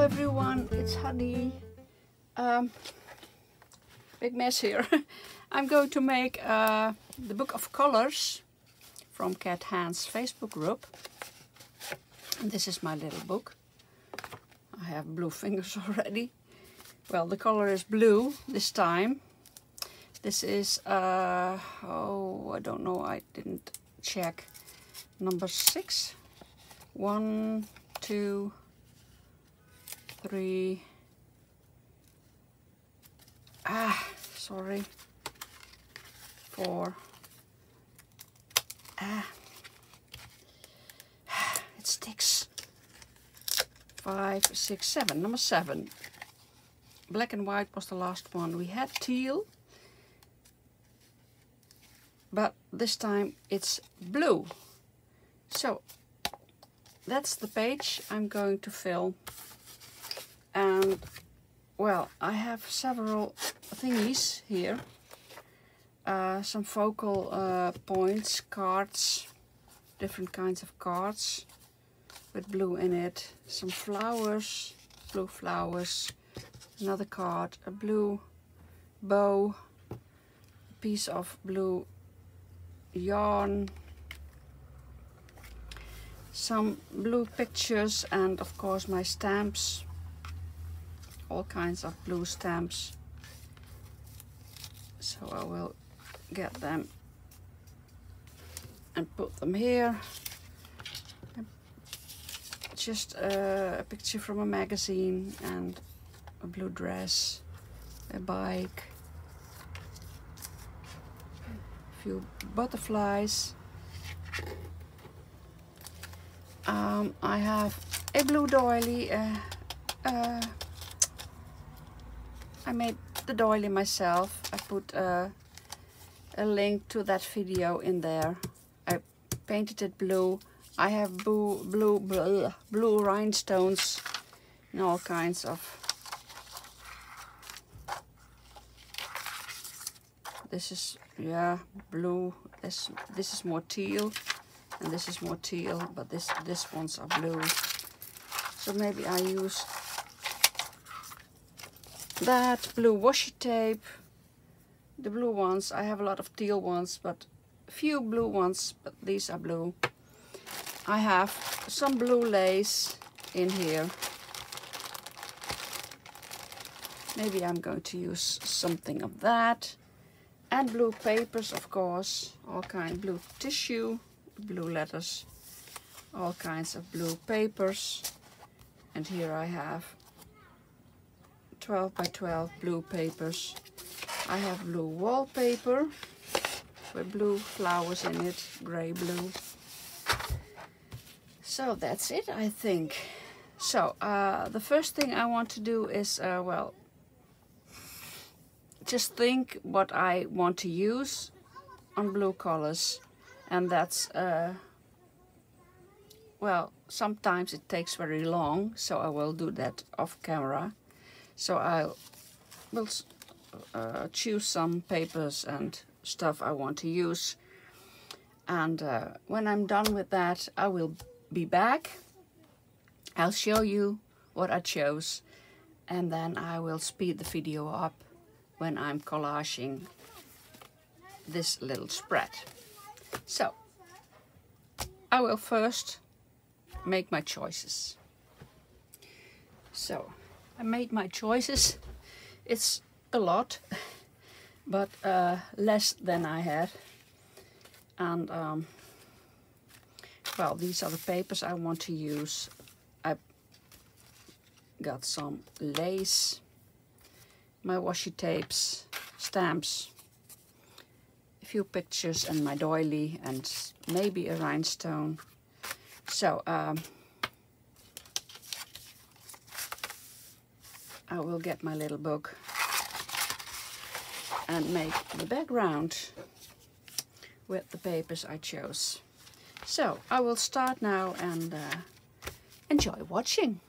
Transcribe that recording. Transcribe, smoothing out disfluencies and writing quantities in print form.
everyone, it's Hanny. Big mess here. I'm going to make the book of colors from Cat Hans Facebook group. And this is my little book. I have blue fingers already. Well, the color is blue this time. This is, oh, I don't know, I didn't check. Number 6. 1, 2, 3. Sorry. 4. It sticks. 5, 6, 7. Number 7. Black and white was the last one. We had teal, but this time it's blue. So that's the page I'm going to fill. And well, I have several thingies here. Some focal points, cards, different kinds of cards with blue in it. Some flowers, blue flowers. Another card, a blue bow, a piece of blue yarn, some blue pictures, and of course my stamps, all kinds of blue stamps. So I will get them and put them here. Just a picture from a magazine and a blue dress, a bike, a few butterflies. I have a blue doily. I made the doily myself. I put a link to that video in there. I painted it blue. I have blue rhinestones and all kinds of. This is, yeah, blue. This is more teal, and this is more teal, but this ones are blue. So maybe I use that blue washi tape. The blue ones, I have a lot of teal ones, but few blue ones, but these are blue. I have some blue lace in here. Maybe I'm going to use something of that. And blue papers, of course, all kinds, blue tissue, blue letters, all kinds of blue papers. And here I have 12 by 12 blue papers. I have blue wallpaper with blue flowers in it, gray blue. So that's it, I think. So the first thing I want to do is, well, just think what I want to use on blue colors, and that's well, sometimes it takes very long, so I will do that off camera. So I will choose some papers and stuff I want to use, and when I'm done with that, I will be back. I'll show you what I chose, and then I will speed the video up when I'm collaging this little spread. So I will first make my choices. So I made my choices. It's a lot, but less than I had. And well, these are the papers I want to use. I got some lace, my washi tapes, stamps, a few pictures, and my doily, and maybe a rhinestone. So I will get my little book and make the background with the papers I chose. So I will start now and enjoy watching.